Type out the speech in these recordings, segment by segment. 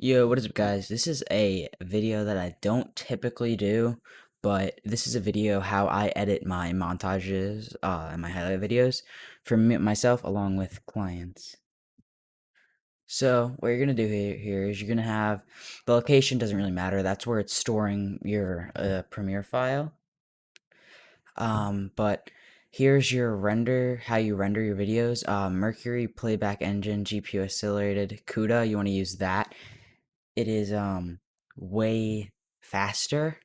Yo, what is up, guys? This is a video that I don't typically do, but this is a video how I edit my montages and my highlight videos for myself along with clients. So what you're gonna do here is you're gonna have the location doesn't really matter. That's where it's storing your Premiere file. But here's your render, how you render your videos. Mercury Playback Engine, GPU accelerated, CUDA. You want to use that. It is way faster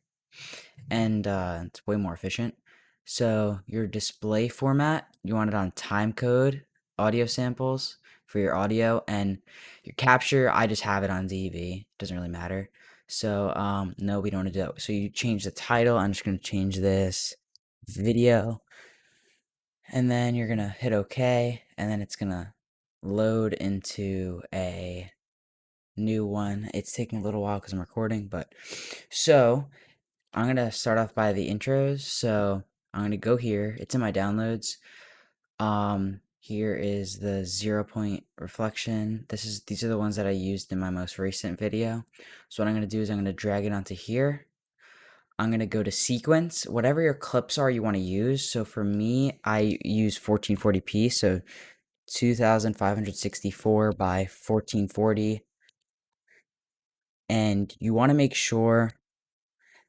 and it's way more efficient. So your display format, you want it on timecode audio samples for your audio, and your capture, I just have it on DV. Doesn't really matter. So no, we don't want to do that. So you change the title. I'm just gonna change this video, and then you're gonna hit OK, and then it's gonna load into a new one. It's taking a little while because I'm recording, but so I'm gonna start off by the intros. So I'm gonna go here. It's in my downloads. Here is the 0 point reflection. These are the ones that I used in my most recent video. So what I'm gonna do is I'm gonna drag it onto here. I'm gonna go to sequence, whatever your clips are you want to use. So for me, I use 1440p, so 2564 by 1440. And you want to make sure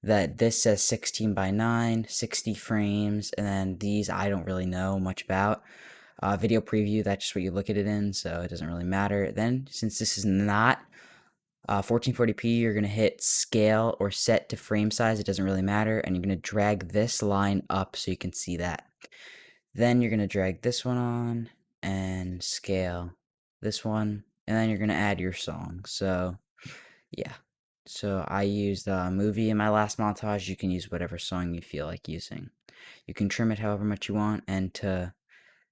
that this says 16 by 9, 60 frames, and then these I don't really know much about. Video preview, that's just what you look at it in, so it doesn't really matter. Then, since this is not 1440p, you're going to hit scale or set to frame size, it doesn't really matter, and you're going to drag this line up so you can see that. Then you're going to drag this one on and scale this one, and then you're going to add your song. So yeah. So I used a movie in my last montage. You can use whatever song you feel like using. You can trim it however much you want, and to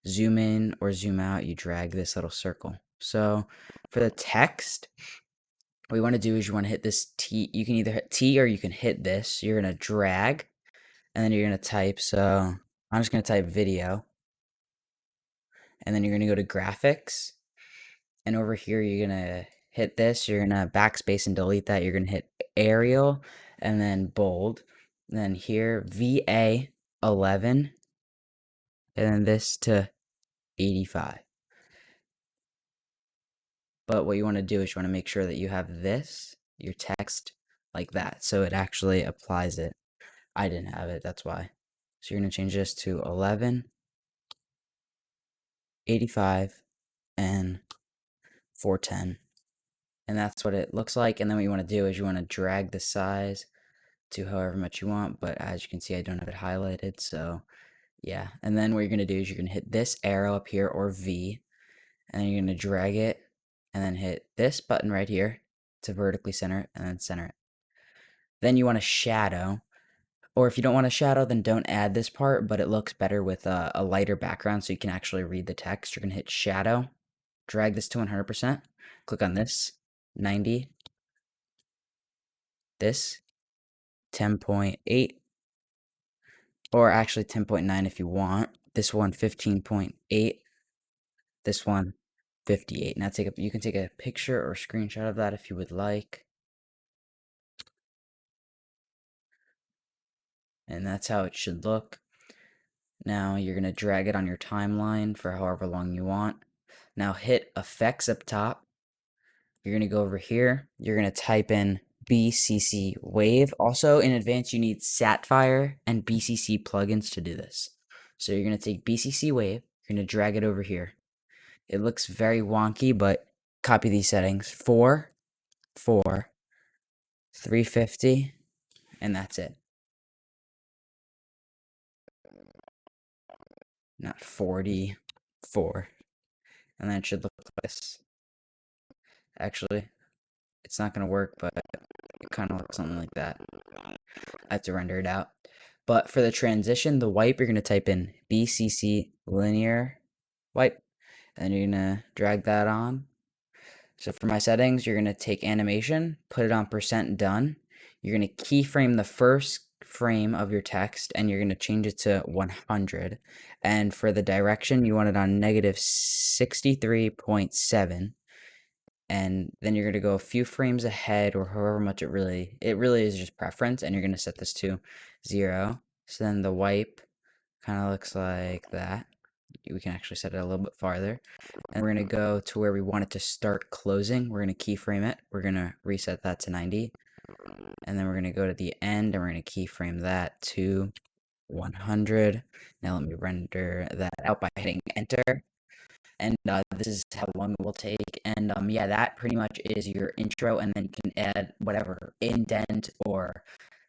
zoom in or zoom out, you drag this little circle. So for the text, what you want to do is you want to hit this T. You can either hit T or you can hit this. You're going to drag, and then you're going to type. So I'm just going to type video, and then you're going to go to graphics. And over here, you're going to hit this. You're going to backspace and delete that. You're going to hit Arial and then bold. And then here, VA 11. And then this to 85. But what you want to do is you want to make sure that you have this, your text, like that. So it actually applies it. I didn't have it, that's why. So you're going to change this to 11, 85, and 410. And that's what it looks like. And then what you want to do is you want to drag the size to however much you want. But as you can see, I don't have it highlighted. So yeah. And then what you're going to do is you're going to hit this arrow up here, or V. And then you're going to drag it and then hit this button right here to vertically center it, and then center it. Then you want to shadow. Or if you don't want a shadow, then don't add this part, but it looks better with a lighter background so you can actually read the text. You're going to hit shadow, drag this to 100%, click on this, 90, this, 10.8, or actually 10.9 if you want. This one, 15.8, this one, 58. Now you can take a picture or screenshot of that if you would like. And that's how it should look. Now you're going to drag it on your timeline for however long you want. Now hit effects up top. You're going to go over here. You're going to type in BCC wave. Also in advance, you need sapphire and BCC plugins to do this. So you're going to take BCC wave. You're going to drag it over here. It looks very wonky, but copy these settings. 4, 4, 350, and that's it. Not 44. And then it should look like this. Actually, it's not going to work, but it kind of looks something like that. I have to render it out. But for the transition, the wipe, you're going to type in BCC linear wipe. And you're going to drag that on. So for my settings, you're going to take animation, put it on % done. You're going to keyframe the first frame of your text, and you're going to change it to 100. And for the direction, you want it on -63.7. and then you're gonna go a few frames ahead or however much it really is just preference, and you're gonna set this to 0. So then the wipe kind of looks like that. We can actually set it a little bit farther. And we're gonna go to where we want it to start closing. We're gonna keyframe it. We're gonna reset that to 90. And then we're gonna go to the end and we're gonna keyframe that to 100. Now let me render that out by hitting enter. And this is how long it will take. And yeah, that pretty much is your intro. And then you can add whatever indent or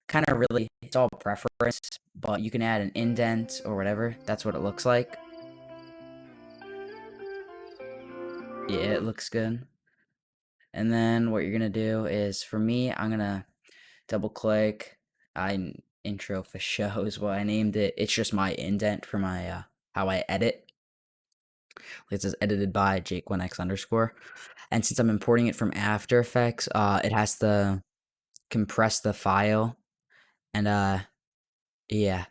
kind of really, it's all preference, but you can add an indent or whatever. That's what it looks like. Yeah, it looks good. And then what you're gonna do is, for me, I'm gonna double click. Intro for show is what I named it. It's just my indent for my how I edit. It says edited by Jake1x_. And since I'm importing it from After Effects, it has to compress the file. And yeah.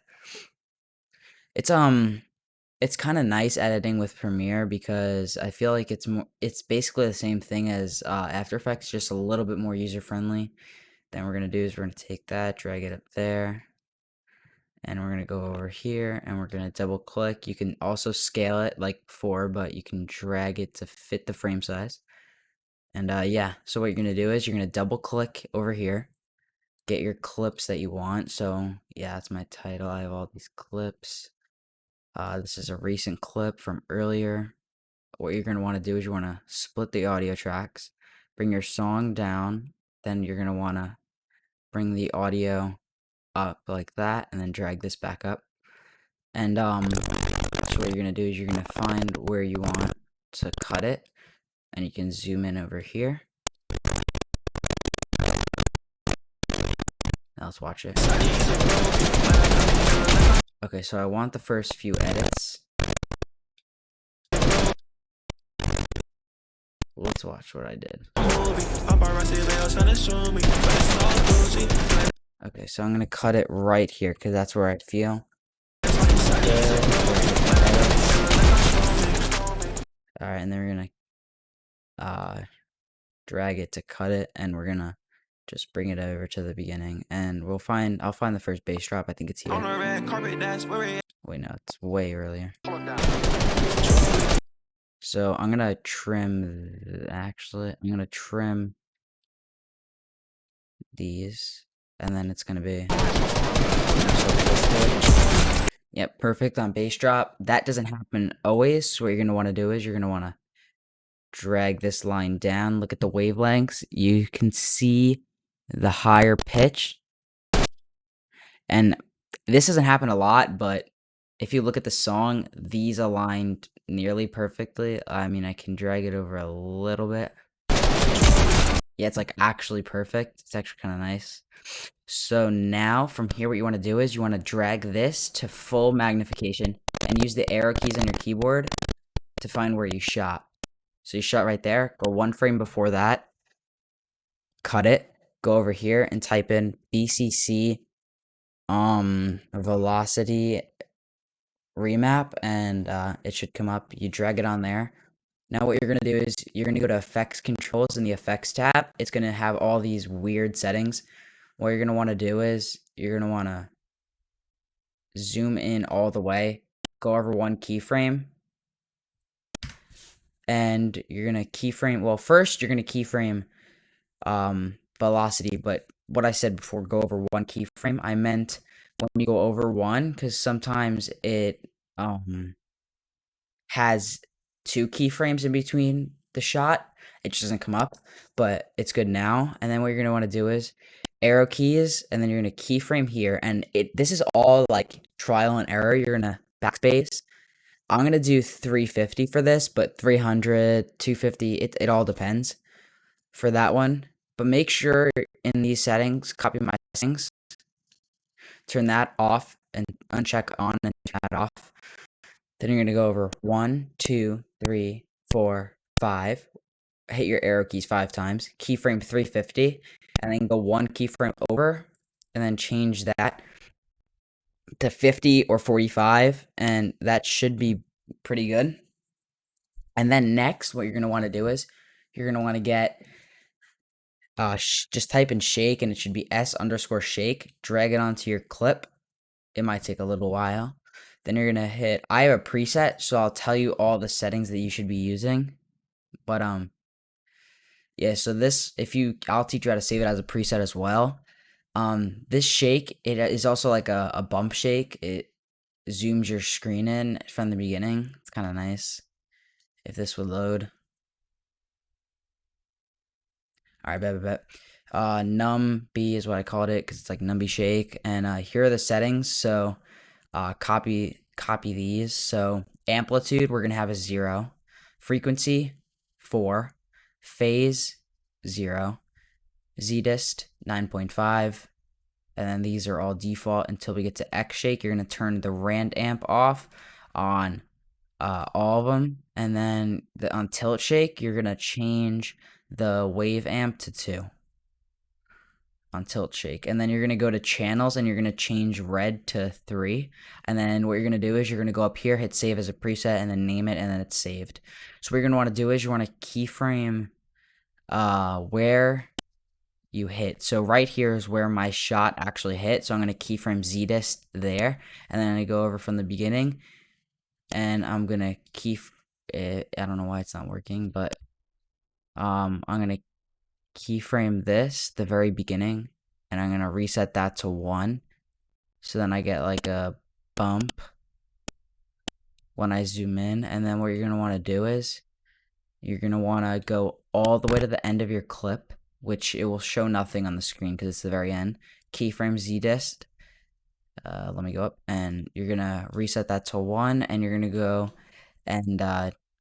It's kind of nice editing with Premiere because I feel like it's basically the same thing as After Effects, just a little bit more user friendly. Then we're gonna do is we're gonna take that, drag it up there, and we're gonna go over here and we're gonna double click. You can also scale it like before, but you can drag it to fit the frame size. And yeah, so what you're gonna do is you're gonna double click over here, get your clips that you want. So yeah, that's my title. I have all these clips. This is a recent clip from earlier. What you're going to want to do is you want to split the audio tracks, bring your song down, then you're going to want to bring the audio up like that, and then drag this back up. And so what you're going to do is you're going to find where you want to cut it, and you can zoom in over here. Now let's watch it. Okay, so I want the first few edits. Let's watch what I did. Okay, so I'm gonna cut it right here because that's where I feel. Alright, and then we're gonna drag it to cut it, and we're gonna just bring it over to the beginning, and I'll find the first bass drop. I think it's here. Wait, no, it's way earlier. So I'm gonna trim, actually, I'm gonna trim these, and then it's gonna be, yep, perfect on bass drop. That doesn't happen always, so what you're gonna wanna do is you're gonna wanna drag this line down. Look at the wavelengths. You can see the higher pitch, and this doesn't happen a lot, but if you look at the song, these aligned nearly perfectly. I mean, I can drag it over a little bit. Yeah, it's like actually perfect. It's actually kind of nice. So now from here, what you want to do is you want to drag this to full magnification and use the arrow keys on your keyboard to find where you shot. So you shot right there, go one frame before that, cut it, go over here and type in BCC velocity remap, and it should come up. You drag it on there. Now what you're going to do is you're going to go to effects controls in the effects tab. It's going to have all these weird settings. What you're going to want to do is you're going to want to zoom in all the way, go over one keyframe, and you're going to keyframe, well, first you're going to keyframe velocity, but what I said before, go over one keyframe, I meant when you go over one, because sometimes it has two keyframes in between the shot. It just doesn't come up, but it's good now. And then what you're going to want to do is arrow keys, and then you're going to keyframe here, and this is all like trial and error. You're going to backspace. I'm going to do 350 for this, but 300, 250, it all depends for that one. But make sure in these settings, copy my settings, turn that off and uncheck on and turn that off. Then you're going to go over 1, 2, 3, 4, 5. Hit your arrow keys 5 times. Keyframe 350. And then go one keyframe over. And then change that to 50 or 45. And that should be pretty good. And then next, what you're going to want to do is you're gonna want to get just type in shake, and it should be S_shake. Drag it onto your clip. It might take a little while. Then you're gonna hit. I have a preset, so I'll tell you all the settings that you should be using. But yeah. So this, I'll teach you how to save it as a preset as well. This shake, it is also like a bump shake. It zooms your screen in from the beginning. It's kind of nice. If this would load. All right, bet. Numby is what I called it because it's like Numby shake. And here are the settings. So copy these. So amplitude, we're gonna have a 0. Frequency, 4. Phase, 0. Z-dist, 9.5. And then these are all default until we get to X shake. You're gonna turn the rand amp off on all of them, and then on tilt shake, you're gonna change the wave amp to 2 on tilt shake, and then you're gonna go to channels and you're gonna change red to 3, and then what you're gonna do is you're gonna go up here, hit save as a preset, and then name it, and then it's saved. So what you're gonna want to do is you want to keyframe where you hit. So right here is where my shot actually hit. So I'm gonna keyframe Z-dist there, and then I go over from the beginning, and I'm gonna I don't know why it's not working, but I'm gonna keyframe this, the very beginning, and I'm gonna reset that to 1. So then I get like a bump when I zoom in. And then what you're gonna want to do is you're gonna want to go all the way to the end of your clip, which it will show nothing on the screen because it's the very end. Keyframe Z-dist. Let me go up, and you're gonna reset that to 1, and you're gonna go and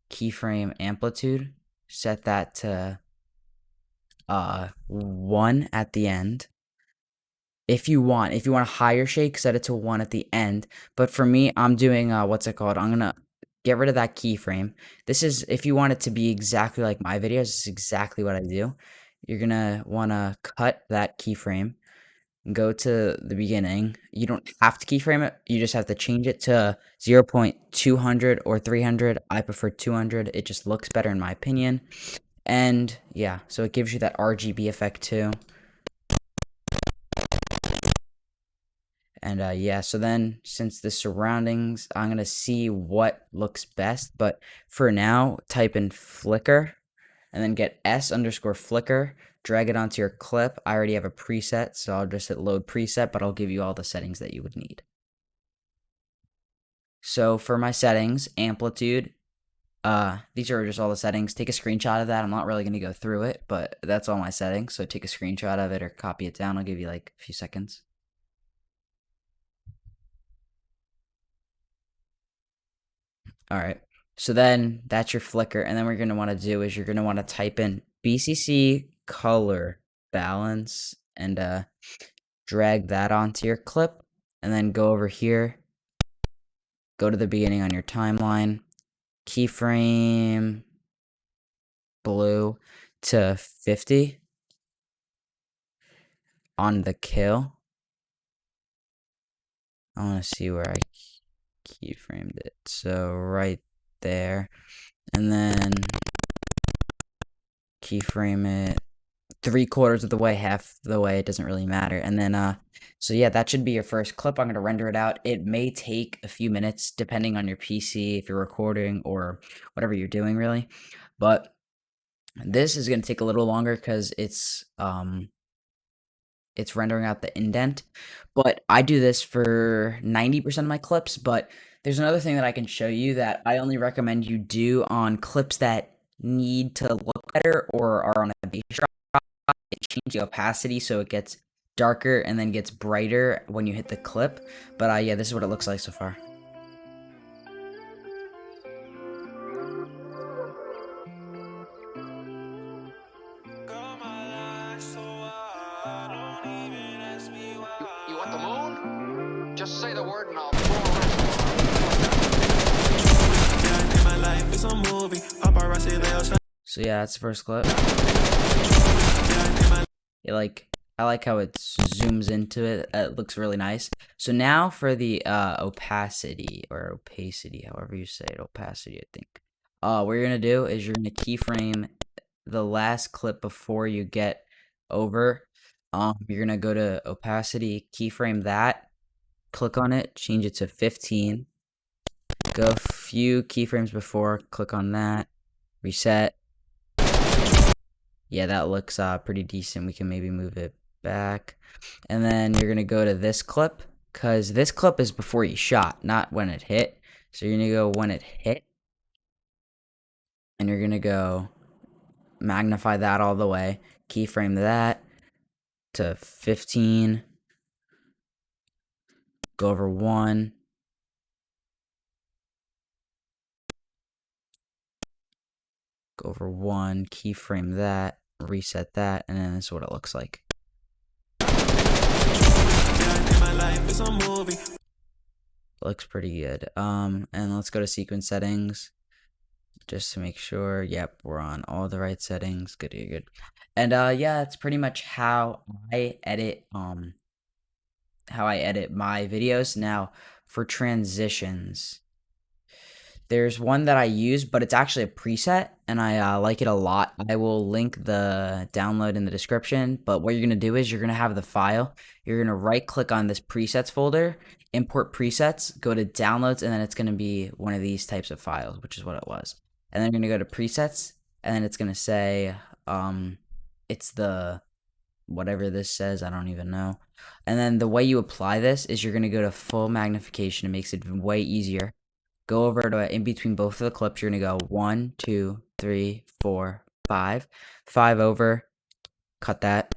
keyframe amplitude, set that to 1 at the end. If you want a higher shake, set it to 1 at the end. But for me, I'm doing what's it called? I'm gonna get rid of that keyframe. This is if you want it to be exactly like my videos. This is exactly what I do. You're gonna wanna cut that keyframe. Go to the beginning. You don't have to keyframe it. You just have to change it to 0.200 or 300. I prefer 200. It just looks better in my opinion. And yeah, so it gives you that RGB effect too. And yeah, so then since the surroundings, I'm going to see what looks best. But for now, type in flicker and then get S_flicker, drag it onto your clip. I already have a preset, so I'll just hit load preset, but I'll give you all the settings that you would need. So for my settings, amplitude, these are just all the settings. Take a screenshot of that. I'm not really going to go through it, but that's all my settings. So take a screenshot of it or copy it down. I'll give you like a few seconds. All right. So then that's your flicker. And then what you're going to want to do is you're going to want to type in BCC color balance and drag that onto your clip. And then go over here. Go to the beginning on your timeline. Keyframe blue to 50 on the kill. I want to see where I keyframed it. So right there. And then keyframe it 3/4 of the way, half the way, it doesn't really matter. And then so yeah, that should be your first clip. I'm going to render it out. It may take a few minutes depending on your PC, if you're recording or whatever you're doing really. But this is going to take a little longer because it's rendering out the indent. But I do this for 90% of my clips. But there's another thing that I can show you that I only recommend you do on clips that need to look better or are on a bass drop. Change the opacity so it gets darker and then gets brighter when you hit the clip. But yeah, this is what it looks like so far. You want the moon? Just say the word and I'll So yeah, that's the first clip. I like how it zooms into it. It looks really nice. So now for the opacity, however you say it, opacity, I think. What you're gonna do is you're gonna keyframe the last clip before you get over, you're gonna go to opacity, keyframe that, click on it, change it to 15. Go a few keyframes before, click on that, reset. Yeah, that looks pretty decent. We can maybe move it back. And then you're going to go to this clip, because this clip is before you shot, not when it hit. So you're going to go when it hit, and you're going to go magnify that all the way, keyframe that to 15, go over 1, go over 1, keyframe that, reset that, and then this is what it looks like. Looks pretty good. And let's go to sequence settings just to make sure. Yep, we're on all the right settings. Good, good, good. And yeah, that's pretty much how I edit my videos. Now for transitions, there's one that I use, but it's actually a preset, and I like it a lot. I will link the download in the description, but what you're going to do is you're going to have the file. You're going to right-click on this presets folder, import presets, go to downloads, and then it's going to be one of these types of files, which is what it was. And then you're going to go to presets, and then it's going to say it's the whatever this says, I don't even know. And then the way you apply this is you're going to go to full magnification. It makes it way easier. Go over to in between both of the clips. You're going to go 1, 2, 3, 4, 5. 5 over, cut that.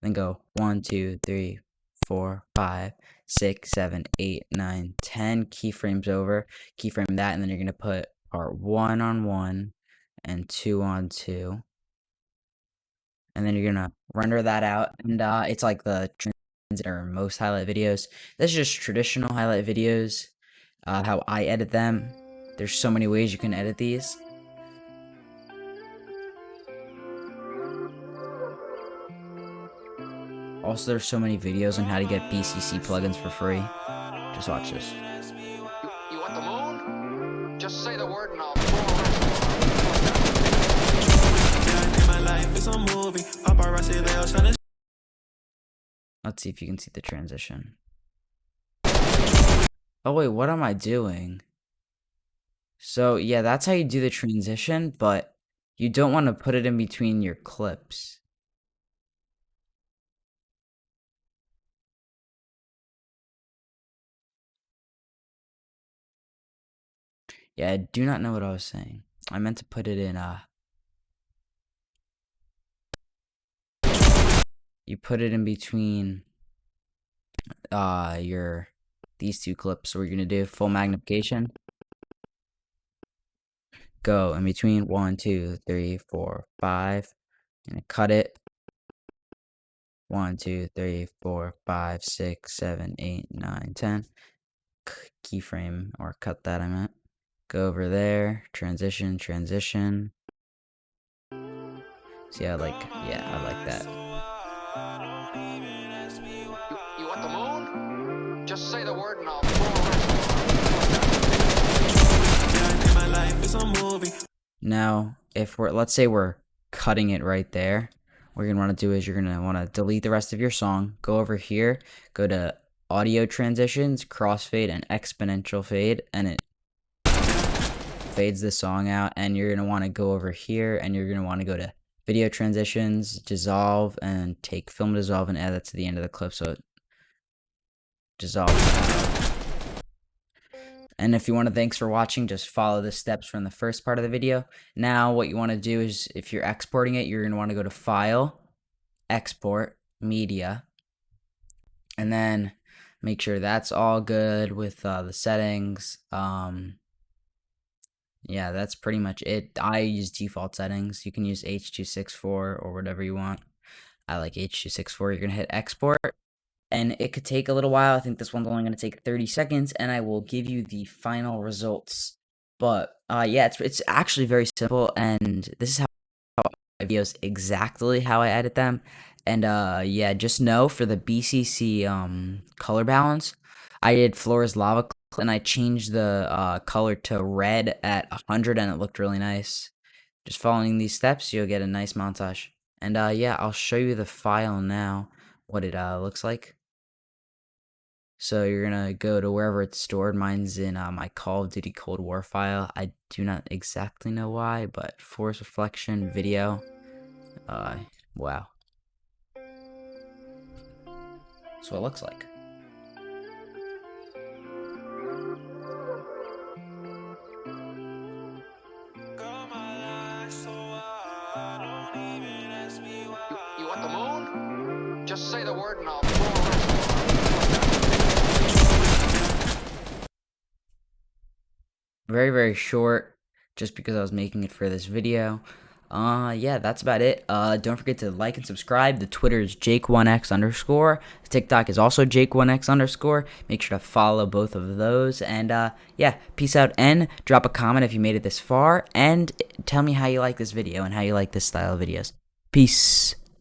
Then go 1, 2, 3, 4, 5, 6, 7, 8, 9, 10 keyframes over. Keyframe that, and then you're going to put part 1 on 1 and 2 on 2. And then you're going to render that out. And it's like the transit or most highlight videos. This is just traditional highlight videos. How I edit them. There's so many ways you can edit these. Also, there's so many videos on how to get BCC plugins for free. Just watch this. You want the moon? Just say the word and I'll Let's see if you can see the transition. Oh wait, what am I doing? So yeah, that's how you do the transition, but you don't want to put it in between your clips. Yeah, I do not know what I was saying. I meant to put it in you put it in between these two clips. So we're gonna do full magnification. Go in between 1, 2, 3, 4, 5. And cut it. 1, 2, 3, 4, 5, 6, 7, 8, 9, 10. Keyframe or cut that, I meant. Go over there. Transition, transition. See, I like that. You want the moon? Just say the word and I'll Now, if let's say we're cutting it right there, what you're gonna want to do is you're gonna want to delete the rest of your song. Go over here, go to audio transitions, crossfade, and exponential fade, and it fades the song out. And you're gonna want to go over here, and you're gonna want to go to video transitions, dissolve, and take film dissolve and add that to the end of the clip so it dissolves out. And if you want to, thanks for watching, just follow the steps from the first part of the video. Now what you want to do is, if you're exporting it, you're going to want to go to File, Export, Media, and then make sure that's all good with the settings. Yeah, that's pretty much it. I use default settings. You can use H.264 or whatever you want. I like H.264. You're going to hit Export. And it could take a little while. I think this one's only going to take 30 seconds, and I will give you the final results. But yeah, it's actually very simple, and this is how videos exactly how I edit them. And yeah, just know for the BCC color balance, I did Flora's Lava, and I changed the color to red at 100, and it looked really nice. Just following these steps, you'll get a nice montage. And yeah, I'll show you the file now, what it looks like. So you're gonna go to wherever it's stored. Mine's in my Call of Duty Cold War file. I do not exactly know why, but force reflection video. Wow. That's what it looks like. You want the moon? Just say the word and I'll throw a wrench. Very, very short, just because I was making it for this video. Yeah, that's about it. Don't forget to like and subscribe. The Twitter is Jake1x_. The TikTok is also Jake1x_. Make sure to follow both of those. And yeah, peace out and drop a comment if you made it this far. And tell me how you like this video and how you like this style of videos. Peace.